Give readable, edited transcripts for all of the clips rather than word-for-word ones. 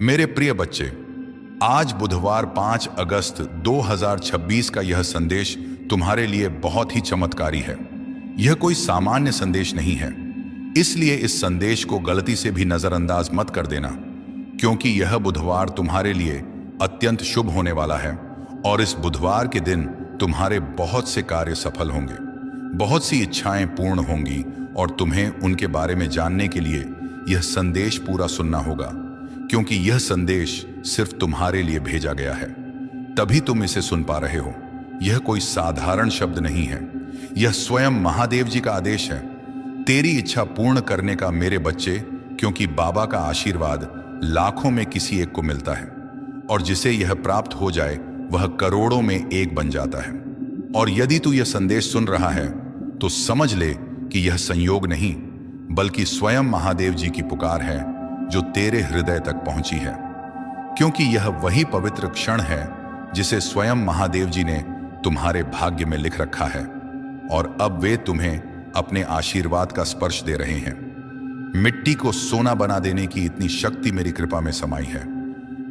मेरे प्रिय बच्चे, आज बुधवार 5 अगस्त 2026 का यह संदेश तुम्हारे लिए बहुत ही चमत्कारी है। यह कोई सामान्य संदेश नहीं है, इसलिए इस संदेश को गलती से भी नजरअंदाज मत कर देना, क्योंकि यह बुधवार तुम्हारे लिए अत्यंत शुभ होने वाला है और इस बुधवार के दिन तुम्हारे बहुत से कार्य सफल होंगे, बहुत सी इच्छाएं पूर्ण होंगी और तुम्हें उनके बारे में जानने के लिए यह संदेश पूरा सुनना होगा, क्योंकि यह संदेश सिर्फ तुम्हारे लिए भेजा गया है, तभी तुम इसे सुन पा रहे हो। यह कोई साधारण शब्द नहीं है, यह स्वयं महादेव जी का आदेश है, तेरी इच्छा पूर्ण करने का मेरे बच्चे, क्योंकि बाबा का आशीर्वाद लाखों में किसी एक को मिलता है और जिसे यह प्राप्त हो जाए वह करोड़ों में एक बन जाता है। और यदि तू यह संदेश सुन रहा है तो समझ ले कि यह संयोग नहीं, बल्कि स्वयं महादेव जी की पुकार है जो तेरे हृदय तक पहुंची है, क्योंकि यह वही पवित्र क्षण है जिसे स्वयं महादेव जी ने तुम्हारे भाग्य में लिख रखा है और अब वे तुम्हें अपने आशीर्वाद का स्पर्श दे रहे हैं। मिट्टी को सोना बना देने की इतनी शक्ति मेरी कृपा में समाई है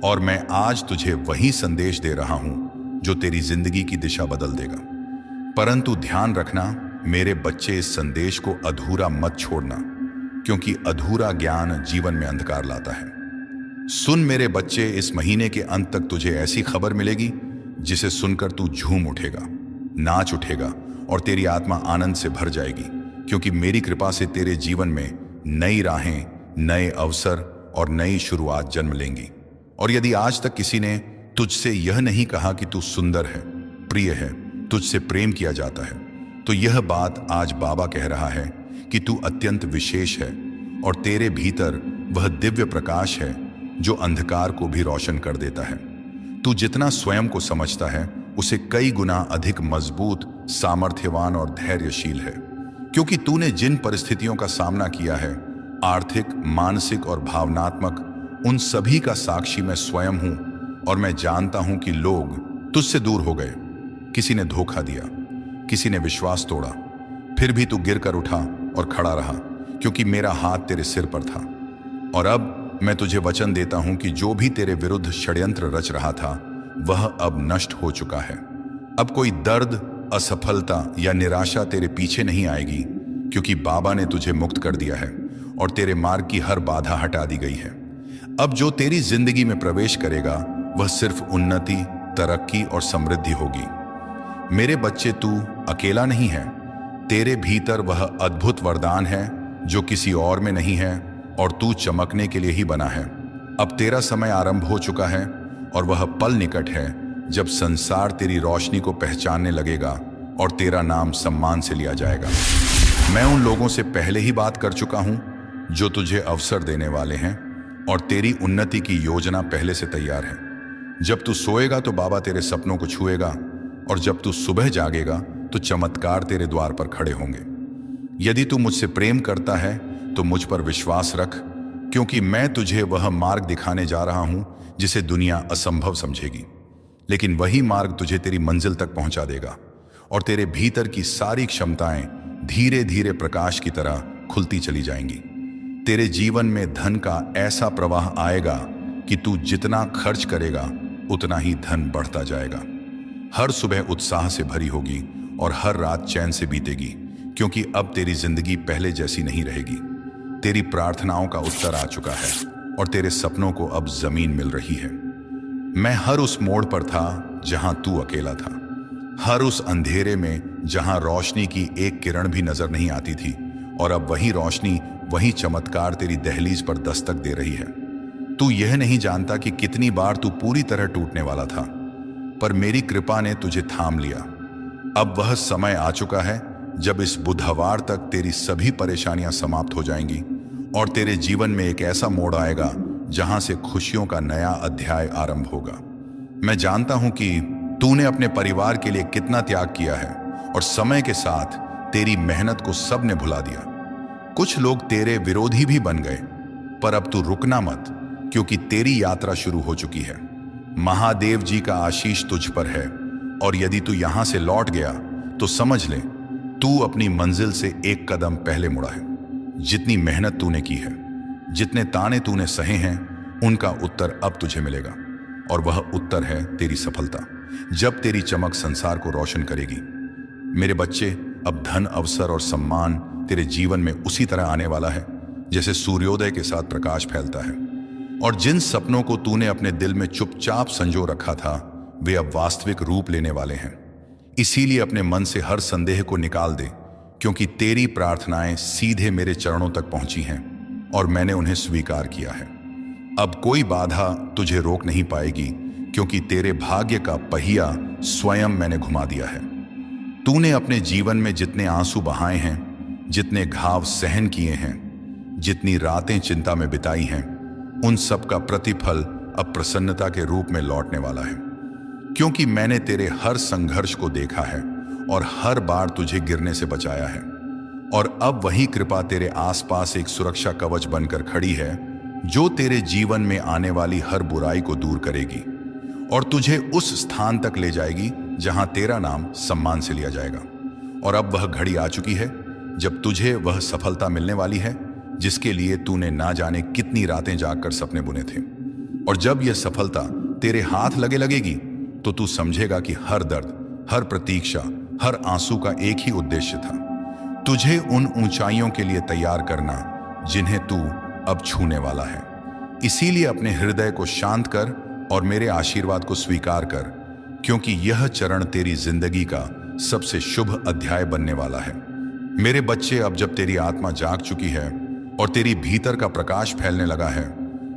और मैं आज तुझे वही संदेश दे रहा हूं जो तेरी जिंदगी की दिशा बदल देगा। परंतु ध्यान रखना मेरे बच्चे, इस संदेश को अधूरा मत छोड़ना, क्योंकि अधूरा ज्ञान जीवन में अंधकार लाता है। सुन मेरे बच्चे, इस महीने के अंत तक तुझे ऐसी खबर मिलेगी जिसे सुनकर तू झूम उठेगा, नाच उठेगा और तेरी आत्मा आनंद से भर जाएगी, क्योंकि मेरी कृपा से तेरे जीवन में नई राहें, नए अवसर और नई शुरुआत जन्म लेंगी। और यदि आज तक किसी ने तुझसे यह नहीं कहा कि तू सुंदर है, प्रिय है, तुझसे प्रेम किया जाता है, तो यह बात आज बाबा कह रहा है कि तू अत्यंत विशेष है और तेरे भीतर वह दिव्य प्रकाश है जो अंधकार को भी रोशन कर देता है। तू जितना स्वयं को समझता है उसे कई गुना अधिक मजबूत, सामर्थ्यवान और धैर्यशील है, क्योंकि तूने जिन परिस्थितियों का सामना किया है, आर्थिक, मानसिक और भावनात्मक, उन सभी का साक्षी मैं स्वयं हूं और मैं जानता हूं कि लोग तुझसे दूर हो गए, किसी ने धोखा दिया, किसी ने विश्वास तोड़ा, फिर भी तू गिर कर उठा और खड़ा रहा, क्योंकि मेरा हाथ तेरे सिर पर था। और अब मैं तुझे वचन देता हूं कि जो भी तेरे विरुद्ध षड्यंत्र रच रहा था वह अब नष्ट हो चुका है। अब कोई दर्द, असफलता या निराशा तेरे पीछे नहीं आएगी, क्योंकि बाबा ने तुझे मुक्त कर दिया है और तेरे मार्ग की हर बाधा हटा दी गई है। अब जो तेरी जिंदगी में प्रवेश करेगा वह सिर्फ उन्नति, तरक्की और समृद्धि होगी। मेरे बच्चे, तू अकेला नहीं है, तेरे भीतर वह अद्भुत वरदान है जो किसी और में नहीं है और तू चमकने के लिए ही बना है। अब तेरा समय आरंभ हो चुका है और वह पल निकट है जब संसार तेरी रोशनी को पहचानने लगेगा और तेरा नाम सम्मान से लिया जाएगा। मैं उन लोगों से पहले ही बात कर चुका हूं जो तुझे अवसर देने वाले हैं और तेरी उन्नति की योजना पहले से तैयार है। जब तू सोएगा तो बाबा तेरे सपनों को छुएगा और जब तू सुबह जागेगा तो चमत्कार तेरे द्वार पर खड़े होंगे। यदि तू मुझसे प्रेम करता है तो मुझ पर विश्वास रख, क्योंकि मैं तुझे वह मार्ग दिखाने जा रहा हूं जिसे दुनिया असंभव समझेगी, लेकिन वही मार्ग तुझे तेरी मंजिल तक पहुंचा देगा और तेरे भीतर की सारी क्षमताएं धीरे धीरे प्रकाश की तरह खुलती चली जाएंगी। तेरे जीवन में धन का ऐसा प्रवाह आएगा कि तू जितना खर्च करेगा उतना ही धन बढ़ता जाएगा। हर सुबह उत्साह से भरी होगी और हर रात चैन से बीतेगी, क्योंकि अब तेरी जिंदगी पहले जैसी नहीं रहेगी। तेरी प्रार्थनाओं का उत्तर आ चुका है और तेरे सपनों को अब जमीन मिल रही है। मैं हर उस मोड़ पर था जहां तू अकेला था, हर उस अंधेरे में जहां रोशनी की एक किरण भी नजर नहीं आती थी, और अब वही रोशनी, वही चमत्कार तेरी दहलीज पर दस्तक दे रही है। तू यह नहीं जानता कि कितनी बार तू पूरी तरह टूटने वाला था, पर मेरी कृपा ने तुझे थाम लिया। अब वह समय आ चुका है जब इस बुधवार तक तेरी सभी परेशानियां समाप्त हो जाएंगी और तेरे जीवन में एक ऐसा मोड़ आएगा जहां से खुशियों का नया अध्याय आरंभ होगा। मैं जानता हूं कि तूने अपने परिवार के लिए कितना त्याग किया है और समय के साथ तेरी मेहनत को सबने भुला दिया। कुछ लोग तेरे विरोधी भी बन गए, पर अब तू रुकना मत, क्योंकि तेरी यात्रा शुरू हो चुकी है। महादेव जी का आशीष तुझ पर है और यदि तू यहां से लौट गया तो समझ ले तू अपनी मंजिल से एक कदम पहले मुड़ा है। जितनी मेहनत तूने की है, जितने ताने तूने सहे हैं, उनका उत्तर अब तुझे मिलेगा, और वह उत्तर है तेरी सफलता। जब तेरी चमक संसार को रोशन करेगी। मेरे बच्चे, अब धन, अवसर और सम्मान तेरे जीवन में उसी तरह आने वाला है जैसे सूर्योदय के साथ प्रकाश फैलता है। और जिन सपनों को तूने अपने दिल में चुपचाप संजो रखा था, वे अब वास्तविक रूप लेने वाले हैं। इसीलिए अपने मन से हर संदेह को निकाल दे, क्योंकि तेरी प्रार्थनाएं सीधे मेरे चरणों तक पहुंची हैं और मैंने उन्हें स्वीकार किया है। अब कोई बाधा तुझे रोक नहीं पाएगी, क्योंकि तेरे भाग्य का पहिया स्वयं मैंने घुमा दिया है। तूने अपने जीवन में जितने आंसू बहाए हैं, जितने घाव सहन किए हैं, जितनी रातें चिंता में बिताई हैं, उन सब का प्रतिफल अब प्रसन्नता के रूप में लौटने वाला है। क्योंकि मैंने तेरे हर संघर्ष को देखा है और हर बार तुझे गिरने से बचाया है। और अब वही कृपा तेरे आसपास एक सुरक्षा कवच बनकर खड़ी है, जो तेरे जीवन में आने वाली हर बुराई को दूर करेगी और तुझे उस स्थान तक ले जाएगी जहां तेरा नाम सम्मान से लिया जाएगा। और अब वह घड़ी आ चुकी है जब तुझे वह सफलता मिलने वाली है जिसके लिए तूने ना जाने कितनी रातें जागकर सपने बुने थे। और जब यह सफलता तेरे हाथ लगे लगेगी तो तू समझेगा कि हर दर्द, हर प्रतीक्षा, हर आंसू का एक ही उद्देश्य था, तुझे उन ऊंचाइयों के लिए तैयार करना जिन्हें तू अब छूने वाला है। इसीलिए अपने हृदय को शांत कर और मेरे आशीर्वाद को स्वीकार कर, क्योंकि यह चरण तेरी जिंदगी का सबसे शुभ अध्याय बनने वाला है। मेरे बच्चे, अब जब तेरी आत्मा जाग चुकी है और तेरी भीतर का प्रकाश फैलने लगा है,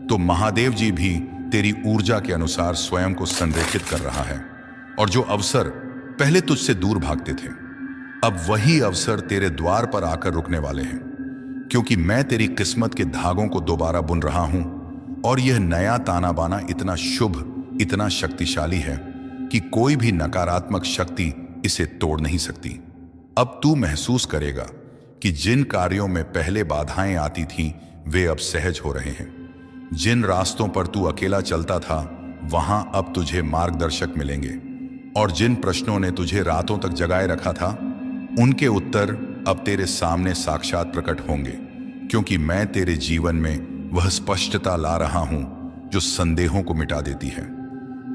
तो महादेव जी भी तेरी ऊर्जा के अनुसार स्वयं को संरेखित कर रहा है। और जो अवसर पहले तुझसे दूर भागते थे, अब वही अवसर तेरे द्वार पर आकर रुकने वाले हैं, क्योंकि मैं तेरी किस्मत के धागों को दोबारा बुन रहा हूं। और यह नया ताना बाना इतना शुभ, इतना शक्तिशाली है कि कोई भी नकारात्मक शक्ति इसे तोड़ नहीं सकती। अब तू महसूस करेगा कि जिन कार्यों में पहले बाधाएं आती थीं, वे अब सहज हो रहे हैं। जिन रास्तों पर तू अकेला चलता था, वहां अब तुझे मार्गदर्शक मिलेंगे। और जिन प्रश्नों ने तुझे रातों तक जगाए रखा था, उनके उत्तर अब तेरे सामने साक्षात प्रकट होंगे, क्योंकि मैं तेरे जीवन में वह स्पष्टता ला रहा हूं जो संदेहों को मिटा देती है।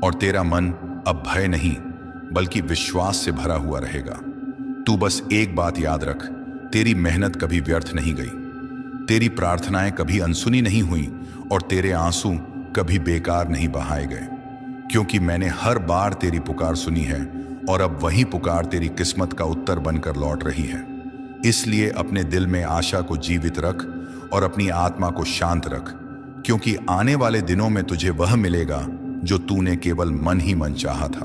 और तेरा मन अब भय नहीं बल्कि विश्वास से भरा हुआ रहेगा। तू बस एक बात याद रख, तेरी मेहनत कभी व्यर्थ नहीं गई, तेरी प्रार्थनाएं कभी अनसुनी नहीं हुई और तेरे आंसू कभी बेकार नहीं बहाए गए, क्योंकि मैंने हर बार तेरी पुकार सुनी है और अब वही पुकार तेरी किस्मत का उत्तर बनकर लौट रही है। इसलिए अपने दिल में आशा को जीवित रख और अपनी आत्मा को शांत रख, क्योंकि आने वाले दिनों में तुझे वह मिलेगा जो तूने केवल मन ही मन चाहा था।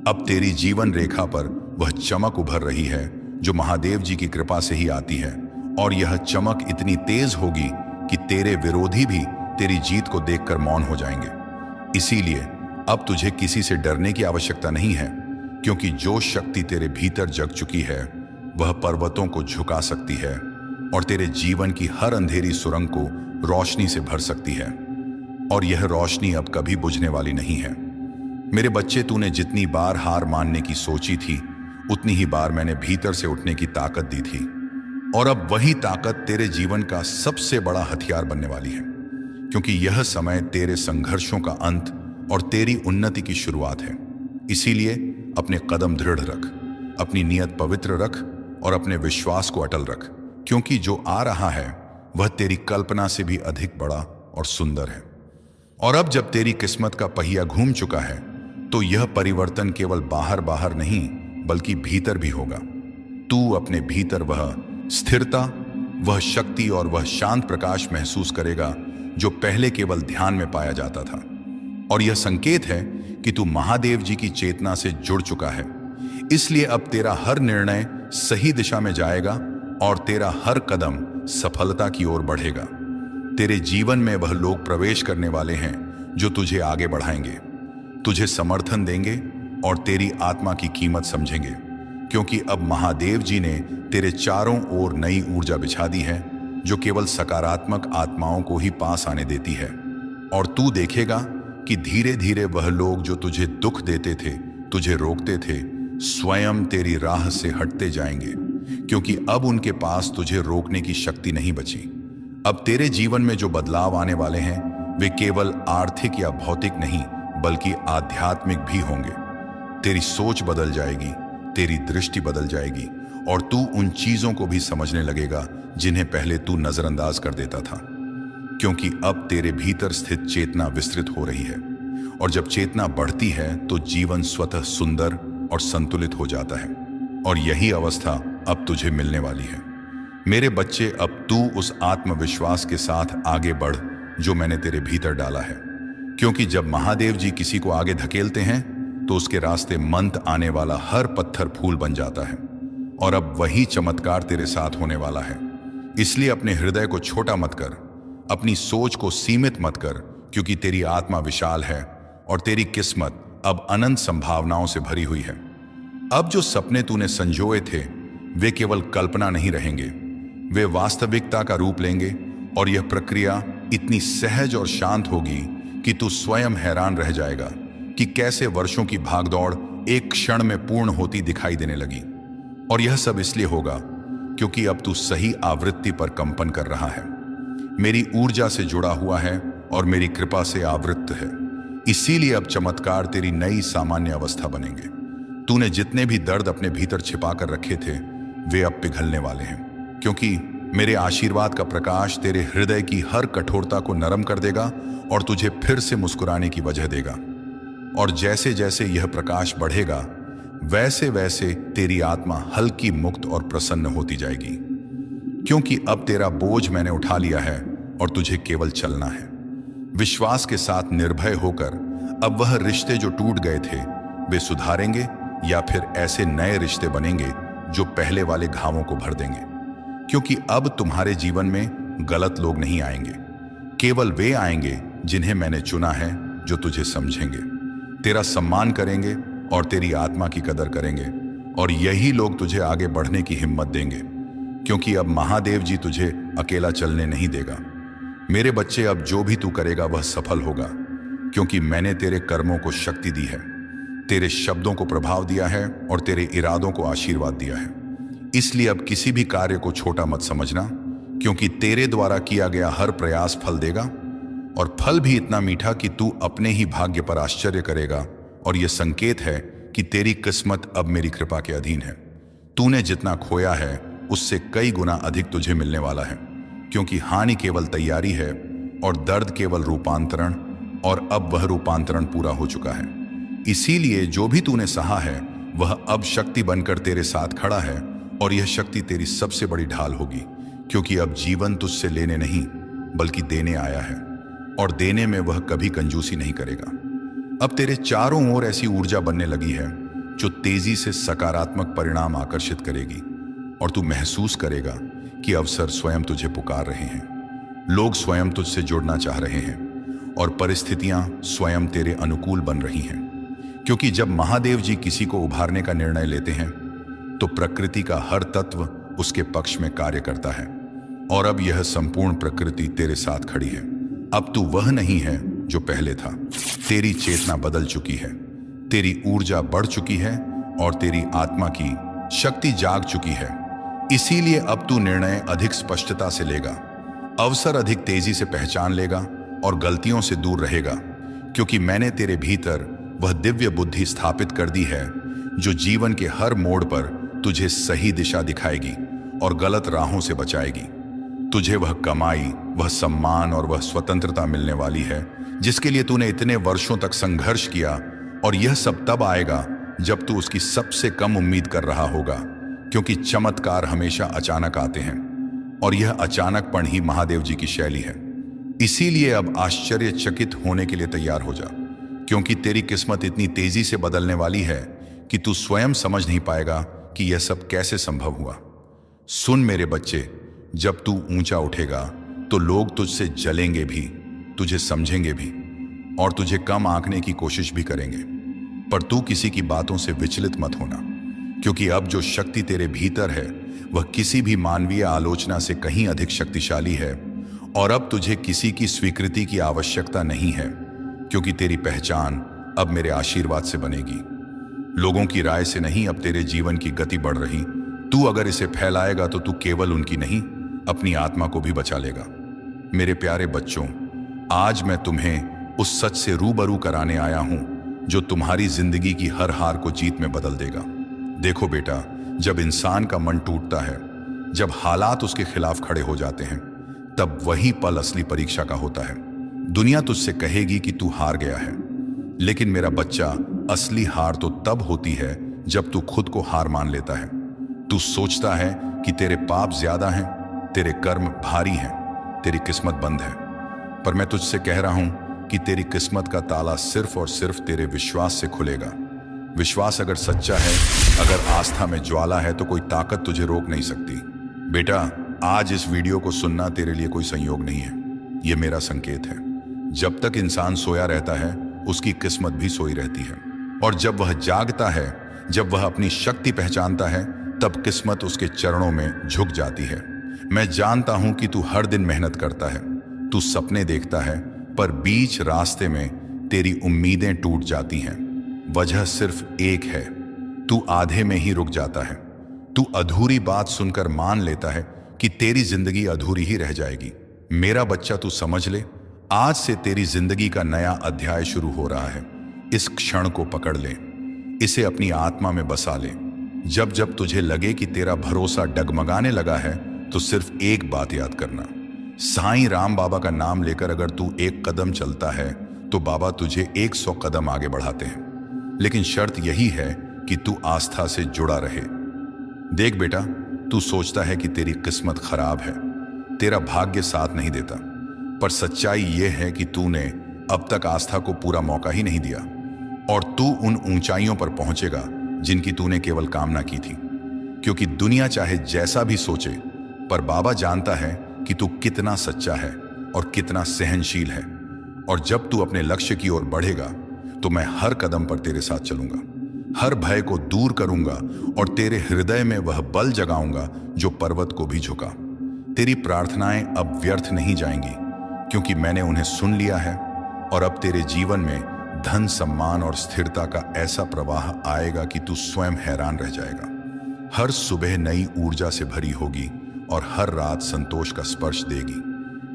अब तेरी जीवन रेखा पर वह चमक उभर रही है जो महादेव जी की कृपा से ही आती है, और यह चमक इतनी तेज होगी कि तेरे विरोधी भी तेरी जीत को देखकर मौन हो जाएंगे। इसीलिए अब तुझे किसी से डरने की आवश्यकता नहीं है, क्योंकि जो शक्ति तेरे भीतर जग चुकी है वह पर्वतों को झुका सकती है और तेरे जीवन की हर अंधेरी सुरंग को रोशनी से भर सकती है। और यह रोशनी अब कभी बुझने वाली नहीं है। मेरे बच्चे, तूने जितनी बार हार मानने की सोची थी, उतनी ही बार मैंने भीतर से उठने की ताकत दी थी। और अब वही ताकत तेरे जीवन का सबसे बड़ा हथियार बनने वाली है, क्योंकि यह समय तेरे संघर्षों का अंत और तेरी उन्नति की शुरुआत है। इसीलिए अपने कदम दृढ़ रख, अपनी नीयत पवित्र रख और अपने विश्वास को अटल रख, क्योंकि जो आ रहा है वह तेरी कल्पना से भी अधिक बड़ा और सुंदर है। और अब जब तेरी किस्मत का पहिया घूम चुका है, तो यह परिवर्तन केवल बाहर बाहर नहीं बल्कि भीतर भी होगा। तू अपने भीतर वह स्थिरता, वह शक्ति और वह शांत प्रकाश महसूस करेगा जो पहले केवल ध्यान में पाया जाता था। और यह संकेत है कि तू महादेव जी की चेतना से जुड़ चुका है। इसलिए अब तेरा हर निर्णय सही दिशा में जाएगा और तेरा हर कदम सफलता की ओर बढ़ेगा। तेरे जीवन में वह लोग प्रवेश करने वाले हैं जो तुझे आगे बढ़ाएंगे, तुझे समर्थन देंगे और तेरी आत्मा की कीमत समझेंगे, क्योंकि अब महादेव जी ने तेरे चारों ओर नई ऊर्जा बिछा दी है जो केवल सकारात्मक आत्माओं को ही पास आने देती है। और तू देखेगा कि धीरे धीरे वह लोग जो तुझे दुख देते थे, तुझे रोकते थे, स्वयं तेरी राह से हटते जाएंगे, क्योंकि अब उनके पास तुझे रोकने की शक्ति नहीं बची। अब तेरे जीवन में जो बदलाव आने वाले हैं वे केवल आर्थिक या भौतिक नहीं बल्कि आध्यात्मिक भी होंगे। तेरी सोच बदल जाएगी, तेरी दृष्टि बदल जाएगी और तू उन चीजों को भी समझने लगेगा जिन्हें पहले तू नजरअंदाज कर देता था, क्योंकि अब तेरे भीतर स्थित चेतना विस्तृत हो रही है। और जब चेतना बढ़ती है तो जीवन स्वतः सुंदर और संतुलित हो जाता है। और यही अवस्था अब तुझे मिलने वाली है। मेरे बच्चे, अब तू उस आत्मविश्वास के साथ आगे बढ़ जो मैंने तेरे भीतर डाला है, क्योंकि जब महादेव जी किसी को आगे धकेलते हैं तो उसके रास्ते मंद आने वाला हर पत्थर फूल बन जाता है। और अब वही चमत्कार तेरे साथ होने वाला है। इसलिए अपने हृदय को छोटा मत कर, अपनी सोच को सीमित मत कर, क्योंकि तेरी आत्मा विशाल है और तेरी किस्मत अब अनंत संभावनाओं से भरी हुई है। अब जो सपने तूने संजोए थे वे केवल कल्पना नहीं रहेंगे, वे वास्तविकता का रूप लेंगे। और यह प्रक्रिया इतनी सहज और शांत होगी कि तू स्वयं हैरान रह जाएगा कि कैसे वर्षों की भागदौड़ एक क्षण में पूर्ण होती दिखाई देने लगी। और यह सब इसलिए होगा क्योंकि अब तू सही आवृत्ति पर कंपन कर रहा है, मेरी ऊर्जा से जुड़ा हुआ है और मेरी कृपा से आवृत्त है। इसीलिए अब चमत्कार तेरी नई सामान्य अवस्था बनेंगे। तूने जितने भी दर्द अपने भीतर छिपा कर रखे थे वे अब पिघलने वाले हैं, क्योंकि मेरे आशीर्वाद का प्रकाश तेरे हृदय की हर कठोरता को नरम कर देगा और तुझे फिर से मुस्कुराने की वजह देगा। और जैसे जैसे यह प्रकाश बढ़ेगा वैसे वैसे तेरी आत्मा हल्की, मुक्त और प्रसन्न होती जाएगी, क्योंकि अब तेरा बोझ मैंने उठा लिया है और तुझे केवल चलना है। विश्वास के साथ निर्भय होकर अब वह रिश्ते जो टूट गए थे वे सुधारेंगे या फिर ऐसे नए रिश्ते बनेंगे जो पहले वाले घावों को भर देंगे। क्योंकि अब तुम्हारे जीवन में गलत लोग नहीं आएंगे, केवल वे आएंगे जिन्हें मैंने चुना है, जो तुझे समझेंगे, तेरा सम्मान करेंगे और तेरी आत्मा की कदर करेंगे। और यही लोग तुझे आगे बढ़ने की हिम्मत देंगे, क्योंकि अब महादेव जी तुझे अकेला चलने नहीं देगा। मेरे बच्चे, अब जो भी तू करेगा वह सफल होगा, क्योंकि मैंने तेरे कर्मों को शक्ति दी है, तेरे शब्दों को प्रभाव दिया है और तेरे इरादों को आशीर्वाद दिया है। इसलिए अब किसी भी कार्य को छोटा मत समझना, क्योंकि तेरे द्वारा किया गया हर प्रयास फल देगा, और फल भी इतना मीठा कि तू अपने ही भाग्य पर आश्चर्य करेगा। और यह संकेत है कि तेरी किस्मत अब मेरी कृपा के अधीन है। तूने जितना खोया है उससे कई गुना अधिक तुझे मिलने वाला है, क्योंकि हानि केवल तैयारी है और दर्द केवल रूपांतरण, और अब वह रूपांतरण पूरा हो चुका है। इसीलिए जो भी तूने सहा है वह अब शक्ति बनकर तेरे साथ खड़ा है, और यह शक्ति तेरी सबसे बड़ी ढाल होगी, क्योंकि अब जीवन तुझसे लेने नहीं बल्कि देने आया है, और देने में वह कभी कंजूसी नहीं करेगा। अब तेरे चारों ओर ऐसी ऊर्जा बनने लगी है जो तेजी से सकारात्मक परिणाम आकर्षित करेगी, और तू महसूस करेगा कि अवसर स्वयं तुझे पुकार रहे हैं, लोग स्वयं तुझसे जुड़ना चाह रहे हैं, और परिस्थितियां स्वयं तेरे अनुकूल बन रही हैं। क्योंकि जब महादेव जी किसी को उभारने का निर्णय लेते हैं तो प्रकृति का हर तत्व उसके पक्ष में कार्य करता है, और अब यह संपूर्ण प्रकृति तेरे साथ खड़ी है। अब तू वह नहीं है जो पहले था, तेरी चेतना बदल चुकी है, तेरी ऊर्जा बढ़ चुकी है और तेरी आत्मा की शक्ति जाग चुकी है। इसीलिए अब तू निर्णय अधिक स्पष्टता से लेगा, अवसर अधिक तेजी से पहचान लेगा और गलतियों से दूर रहेगा, क्योंकि मैंने तेरे भीतर वह दिव्य बुद्धि स्थापित कर दी है जो जीवन के हर मोड़ पर तुझे सही दिशा दिखाएगी और गलत राहों से बचाएगी। तुझे वह कमाई, वह सम्मान और वह स्वतंत्रता मिलने वाली है जिसके लिए तूने इतने वर्षों तक संघर्ष किया, और यह सब तब आएगा जब तू उसकी सबसे कम उम्मीद कर रहा होगा, क्योंकि चमत्कार हमेशा अचानक आते हैं और यह अचानकपन ही महादेव जी की शैली है। इसीलिए अब आश्चर्यचकित होने के लिए तैयार हो जा, क्योंकि तेरी किस्मत इतनी तेजी से बदलने वाली है कि तू स्वयं समझ नहीं पाएगा कि यह सब कैसे संभव हुआ। सुन मेरे बच्चे, जब तू ऊंचा उठेगा तो लोग तुझसे जलेंगे भी, तुझे समझेंगे भी और तुझे कम आंकने की कोशिश भी करेंगे, पर तू किसी की बातों से विचलित मत होना, क्योंकि अब जो शक्ति तेरे भीतर है वह किसी भी मानवीय आलोचना से कहीं अधिक शक्तिशाली है। और अब तुझे किसी की स्वीकृति की आवश्यकता नहीं है, क्योंकि तेरी पहचान अब मेरे आशीर्वाद से बनेगी, लोगों की राय से नहीं। अब तेरे जीवन की गति बढ़ रही, तू अगर इसे फैलाएगा तो तू केवल उनकी नहीं अपनी आत्मा को भी बचा लेगा। मेरे प्यारे बच्चों, आज मैं तुम्हें उस सच से रूबरू कराने आया हूं जो तुम्हारी जिंदगी की हर हार को जीत में बदल देगा। देखो बेटा, जब इंसान का मन टूटता है, जब हालात उसके खिलाफ खड़े हो जाते हैं, तब वही पल असली परीक्षा का होता है। दुनिया तुझसे कहेगी कि तू हार गया है, लेकिन मेरा बच्चा, असली हार तो तब होती है जब तू खुद को हार मान लेता है। तू सोचता है कि तेरे पाप ज्यादा हैं, तेरे कर्म भारी हैं, तेरी किस्मत बंद है। पर मैं तुझसे कह रहा हूं कि तेरी किस्मत का ताला सिर्फ और सिर्फ तेरे विश्वास से खुलेगा। विश्वास अगर सच्चा है, अगर आस्था में ज्वाला है, तो कोई ताकत तुझे रोक नहीं सकती। बेटा, आज इस वीडियो को सुनना तेरे लिए कोई संयोग नहीं है, ये मेरा संकेत है। जब तक इंसान सोया रहता है, उसकी किस्मत भी सोई रहती है, और जब वह जागता है, जब वह अपनी शक्ति पहचानता है, तब किस्मत उसके चरणों में झुक जाती है। मैं जानता हूं कि तू हर दिन मेहनत करता है, तू सपने देखता है, पर बीच रास्ते में तेरी उम्मीदें टूट जाती हैं। वजह सिर्फ एक है, तू आधे में ही रुक जाता है। तू अधूरी बात सुनकर मान लेता है कि तेरी जिंदगी अधूरी ही रह जाएगी। मेरा बच्चा, तू समझ ले, आज से तेरी जिंदगी का नया अध्याय शुरू हो रहा है। इस क्षण को पकड़ ले, इसे अपनी आत्मा में बसा ले। जब जब तुझे लगे कि तेरा भरोसा डगमगाने लगा है, तो सिर्फ एक बात याद करना, साईं राम बाबा का नाम लेकर अगर तू एक कदम चलता है, तो बाबा तुझे 100 कदम आगे बढ़ाते हैं। लेकिन शर्त यही है कि तू आस्था से जुड़ा रहे। देख बेटा, तू सोचता है कि तेरी किस्मत खराब है, तेरा भाग्य साथ नहीं देता, पर सच्चाई यह है कि तूने अब तक आस्था को पूरा मौका ही नहीं दिया, और तू उन ऊंचाइयों पर पहुंचेगा जिनकी तूने केवल कामना की थी। क्योंकि दुनिया चाहे जैसा भी सोचे, पर बाबा जानता है कि तू कितना सच्चा है और कितना सहनशील है। और जब तू अपने लक्ष्य की ओर बढ़ेगा, तो मैं हर कदम पर तेरे साथ चलूंगा, हर भय को दूर करूंगा और तेरे हृदय में वह बल जगाऊंगा जो पर्वत को भी झुका। तेरी प्रार्थनाएं अब व्यर्थ नहीं जाएंगी, क्योंकि मैंने उन्हें सुन लिया है, और अब तेरे जीवन में धन, सम्मान और स्थिरता का ऐसा प्रवाह आएगा कि तू स्वयं हैरान रह जाएगा। हर सुबह नई ऊर्जा से भरी होगी और हर रात संतोष का स्पर्श देगी,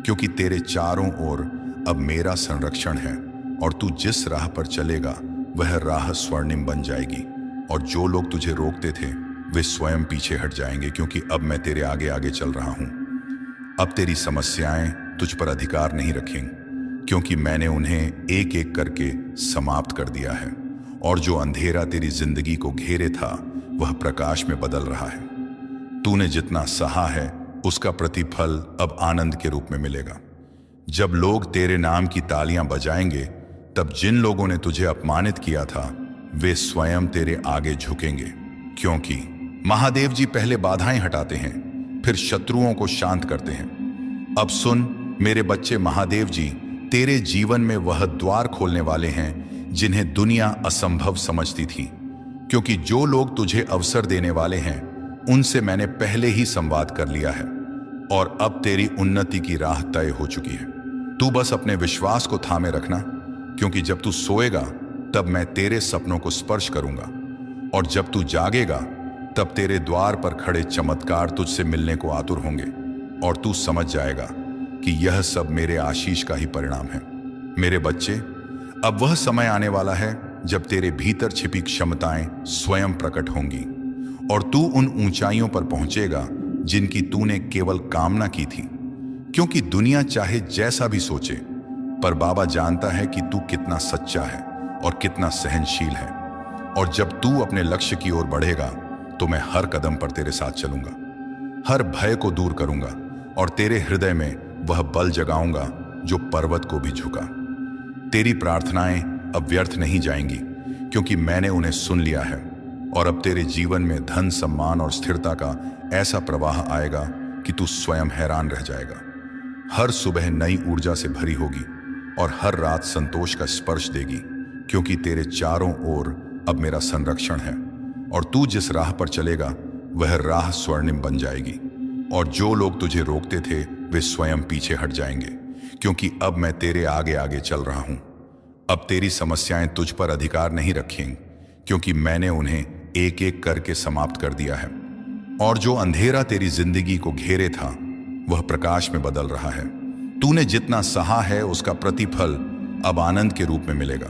क्योंकि तेरे चारों ओर अब मेरा संरक्षण है, और तू जिस राह पर चलेगा वह राह स्वर्णिम बन जाएगी। और जो लोग तुझे रोकते थे, वे स्वयं पीछे हट जाएंगे, क्योंकि अब मैं तेरे आगे आगे चल रहा हूं। अब तेरी समस्याएं तुझ पर अधिकार नहीं रखेंगी, क्योंकि मैंने उन्हें एक एक करके समाप्त कर दिया है। और जो अंधेरा तेरी जिंदगी को घेरे था, वह प्रकाश में बदल रहा है। तूने जितना सहा है, उसका प्रतिफल अब आनंद के रूप में मिलेगा। जब लोग तेरे नाम की तालियां बजाएंगे, तब जिन लोगों ने तुझे अपमानित किया था, वे स्वयं तेरे आगे झुकेंगे, क्योंकि महादेव जी पहले बाधाएं हटाते हैं, फिर शत्रुओं को शांत करते हैं। अब सुन मेरे बच्चे, महादेव जी तेरे जीवन में वह द्वार खोलने वाले हैं जिन्हें दुनिया असंभव समझती थी, क्योंकि जो लोग तुझे अवसर देने वाले हैं, उनसे मैंने पहले ही संवाद कर लिया है, और अब तेरी उन्नति की राह तय हो चुकी है। तू बस अपने विश्वास को थामे रखना, क्योंकि जब तू सोएगा, तब मैं तेरे सपनों को स्पर्श करूंगा, और जब तू जागेगा, तब तेरे द्वार पर खड़े चमत्कार तुझसे मिलने को आतुर होंगे, और तू समझ जाएगा कि यह सब मेरे आशीष का ही परिणाम है। मेरे बच्चे, अब वह समय आने वाला है जब तेरे भीतर छिपी क्षमताएं स्वयं प्रकट होंगी, और तू उन ऊंचाइयों पर पहुंचेगा जिनकी तूने केवल कामना की थी। क्योंकि दुनिया चाहे जैसा भी सोचे, पर बाबा जानता है कि तू कितना सच्चा है और कितना सहनशील है। और जब तू अपने लक्ष्य की ओर बढ़ेगा, तो मैं हर कदम पर तेरे साथ चलूंगा, हर भय को दूर करूंगा, और तेरे हृदय में वह बल जगाऊंगा जो पर्वत को भी झुका। तेरी प्रार्थनाएं अब व्यर्थ नहीं जाएंगी, क्योंकि मैंने उन्हें सुन लिया है, और अब तेरे जीवन में धन, सम्मान और स्थिरता का ऐसा प्रवाह आएगा कि तू स्वयं हैरान रह जाएगा। हर सुबह नई ऊर्जा से भरी होगी और हर रात संतोष का स्पर्श देगी, क्योंकि तेरे चारों ओर अब मेरा संरक्षण है, और तू जिस राह पर चलेगा वह राह स्वर्णिम बन जाएगी। और जो लोग तुझे रोकते थे, वे स्वयं पीछे हट जाएंगे, क्योंकि अब मैं तेरे आगे आगे चल रहा हूं। अब तेरी समस्याएं तुझ पर अधिकार नहीं रखेंगी, क्योंकि मैंने उन्हें एक एक करके समाप्त कर दिया है। और जो अंधेरा तेरी जिंदगी को घेरे था, वह प्रकाश में बदल रहा है। तूने जितना सहा है उसका प्रतिफल अब आनंद के रूप में मिलेगा।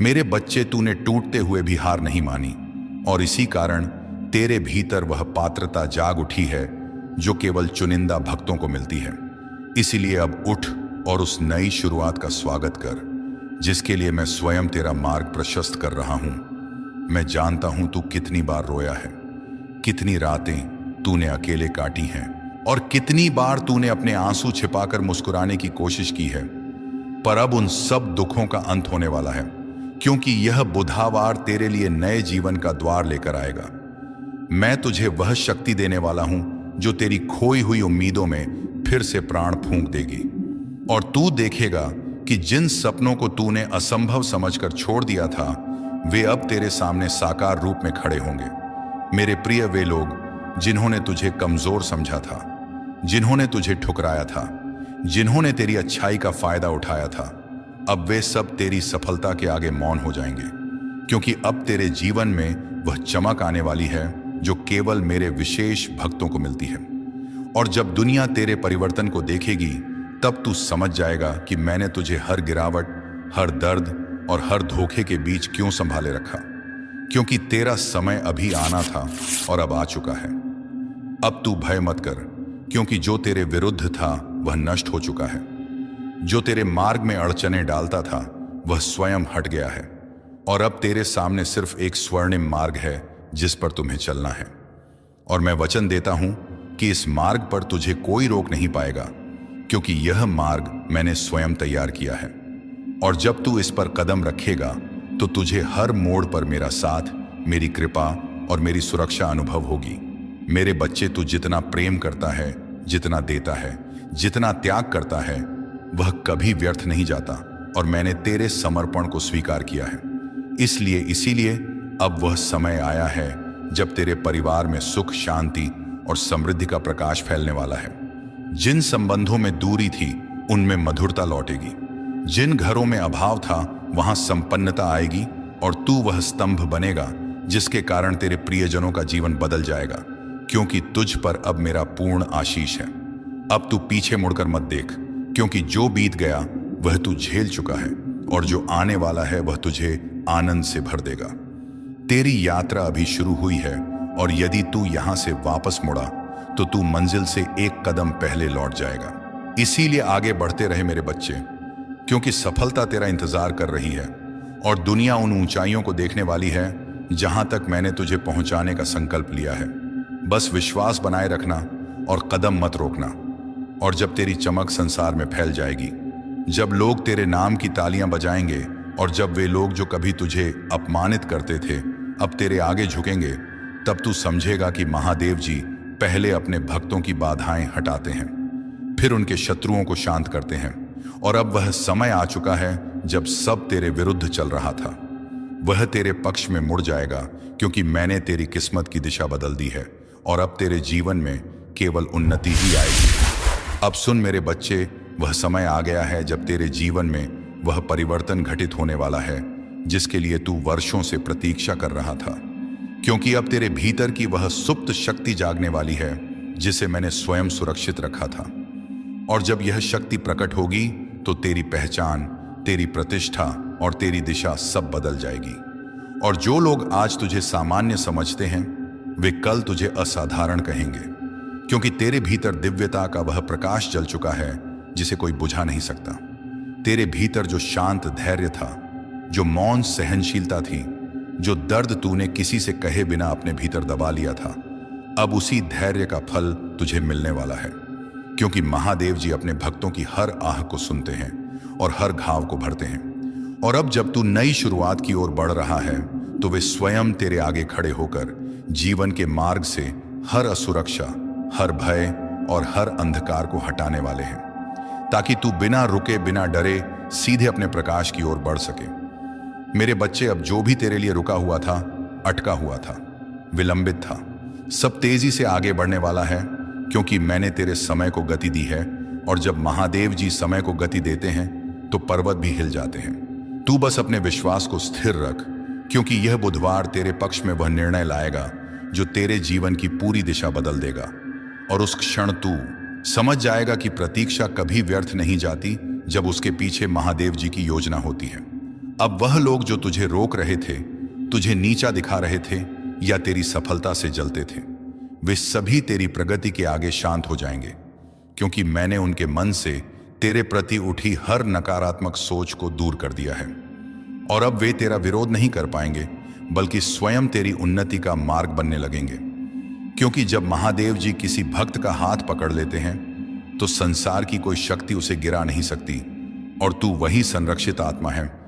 मेरे बच्चे, तूने टूटते हुए भी हार नहीं मानी और इसी कारण तेरे भीतर वह पात्रता जाग उठी है जो केवल चुनिंदा भक्तों को मिलती है। इसीलिए अब उठ और उस नई शुरुआत का स्वागत कर जिसके लिए मैं स्वयं तेरा मार्ग प्रशस्त कर रहा हूं। मैं जानता हूं तू कितनी बार रोया है, कितनी रातें तूने अकेले काटी हैं और कितनी बार तूने अपने आंसू छिपाकर मुस्कुराने की कोशिश की है। पर अब उन सब दुखों का अंत होने वाला है, क्योंकि यह बुधवार तेरे लिए नए जीवन का द्वार लेकर आएगा। मैं तुझे वह शक्ति देने वाला हूं जो तेरी खोई हुई उम्मीदों में फिर से प्राण फूंक देगी और तू देखेगा कि जिन सपनों को तूने असंभव समझकर छोड़ दिया था वे अब तेरे सामने साकार रूप में खड़े होंगे। मेरे प्रिय, वे लोग जिन्होंने तुझे कमजोर समझा था, जिन्होंने तुझे ठुकराया था, जिन्होंने तेरी अच्छाई का फायदा उठाया था, अब वे सब तेरी सफलता के आगे मौन हो जाएंगे, क्योंकि अब तेरे जीवन में वह चमक आने वाली है जो केवल मेरे विशेष भक्तों को मिलती है। और जब दुनिया तेरे परिवर्तन को देखेगी तब तू समझ जाएगा कि मैंने तुझे हर गिरावट, हर दर्द और हर धोखे के बीच क्यों संभाले रखा, क्योंकि तेरा समय अभी आना था और अब आ चुका है। अब तू भय मत कर, क्योंकि जो तेरे विरुद्ध था वह नष्ट हो चुका है। जो तेरे मार्ग में अड़चने डालता था वह स्वयं हट गया है और अब तेरे सामने सिर्फ एक स्वर्णिम मार्ग है जिस पर तुम्हें चलना है। और मैं वचन देता हूं कि इस मार्ग पर तुझे कोई रोक नहीं पाएगा, क्योंकि यह मार्ग मैंने स्वयं तैयार किया है। और जब तू इस पर कदम रखेगा तो तुझे हर मोड़ पर मेरा साथ, मेरी कृपा और मेरी सुरक्षा अनुभव होगी। मेरे बच्चे, तू जितना प्रेम करता है, जितना देता है, जितना त्याग करता है, वह कभी व्यर्थ नहीं जाता और मैंने तेरे समर्पण को स्वीकार किया है। इसीलिए अब वह समय आया है जब तेरे परिवार में सुख, शांति और समृद्धि का प्रकाश फैलने वाला है। जिन संबंधों में दूरी थी उनमें मधुरता लौटेगी, जिन घरों में अभाव था वहां संपन्नता आएगी और तू वह स्तंभ बनेगा जिसके कारण तेरे प्रियजनों का जीवन बदल जाएगा, क्योंकि तुझ पर अब मेरा पूर्ण आशीष है। अब तू पीछे मुड़कर मत देख, क्योंकि जो बीत गया वह तू झेल चुका है और जो आने वाला है वह तुझे आनंद से भर देगा। तेरी यात्रा अभी शुरू हुई है और यदि तू यहां से वापस मुड़ा तो तू मंजिल से एक कदम पहले लौट जाएगा। इसीलिए आगे बढ़ते रहे मेरे बच्चे, क्योंकि सफलता तेरा इंतजार कर रही है और दुनिया उन ऊंचाइयों को देखने वाली है जहां तक मैंने तुझे पहुंचाने का संकल्प लिया है। बस विश्वास बनाए रखना और कदम मत रोकना। और जब तेरी चमक संसार में फैल जाएगी, जब लोग तेरे नाम की तालियां बजाएंगे और जब वे लोग जो कभी तुझे अपमानित करते थे अब तेरे आगे झुकेंगे, तब तू समझेगा कि महादेव जी पहले अपने भक्तों की बाधाएं हटाते हैं, फिर उनके शत्रुओं को शांत करते हैं। और अब वह समय आ चुका है जब सब तेरे विरुद्ध चल रहा था वह तेरे पक्ष में मुड़ जाएगा, क्योंकि मैंने तेरी किस्मत की दिशा बदल दी है और अब तेरे जीवन में केवल उन्नति ही आएगी। अब सुन मेरे बच्चे, वह समय आ गया है जब तेरे जीवन में वह परिवर्तन घटित होने वाला है जिसके लिए तू वर्षों से प्रतीक्षा कर रहा था, क्योंकि अब तेरे भीतर की वह सुप्त शक्ति जागने वाली है जिसे मैंने स्वयं सुरक्षित रखा था। और जब यह शक्ति प्रकट होगी तो तेरी पहचान, तेरी प्रतिष्ठा और तेरी दिशा सब बदल जाएगी। और जो लोग आज तुझे सामान्य समझते हैं वे कल तुझे असाधारण कहेंगे, क्योंकि तेरे भीतर दिव्यता का वह प्रकाश जल चुका है जिसे कोई बुझा नहीं सकता। तेरे भीतर जो शांत धैर्य था, जो मौन सहनशीलता थी, जो दर्द तूने किसी से कहे बिना अपने भीतर दबा लिया था, अब उसी धैर्य का फल तुझे मिलने वाला है, क्योंकि महादेव जी अपने भक्तों की हर आह को सुनते हैं और हर घाव को भरते हैं। और अब जब तू नई शुरुआत की ओर बढ़ रहा है तो वे स्वयं तेरे आगे खड़े होकर जीवन के मार्ग से हर असुरक्षा, हर भय और हर अंधकार को हटाने वाले हैं, ताकि तू बिना रुके, बिना डरे सीधे अपने प्रकाश की ओर बढ़ सके। मेरे बच्चे, अब जो भी तेरे लिए रुका हुआ था, अटका हुआ था, विलंबित था, सब तेजी से आगे बढ़ने वाला है, क्योंकि मैंने तेरे समय को गति दी है। और जब महादेव जी समय को गति देते हैं तो पर्वत भी हिल जाते हैं। तू बस अपने विश्वास को स्थिर रख, क्योंकि यह बुधवार तेरे पक्ष में वह निर्णय लाएगा जो तेरे जीवन की पूरी दिशा बदल देगा। और उस क्षण तू समझ जाएगा कि प्रतीक्षा कभी व्यर्थ नहीं जाती जब उसके पीछे महादेव जी की योजना होती है। अब वह लोग जो तुझे रोक रहे थे, तुझे नीचा दिखा रहे थे या तेरी सफलता से जलते थे, वे सभी तेरी प्रगति के आगे शांत हो जाएंगे, क्योंकि मैंने उनके मन से तेरे प्रति उठी हर नकारात्मक सोच को दूर कर दिया है। और अब वे तेरा विरोध नहीं कर पाएंगे, बल्कि स्वयं तेरी उन्नति का मार्ग बनने लगेंगे। क्योंकि जब महादेव जी किसी भक्त का हाथ पकड़ लेते हैं तो संसार की कोई शक्ति उसे गिरा नहीं सकती, और तू वही संरक्षित आत्मा है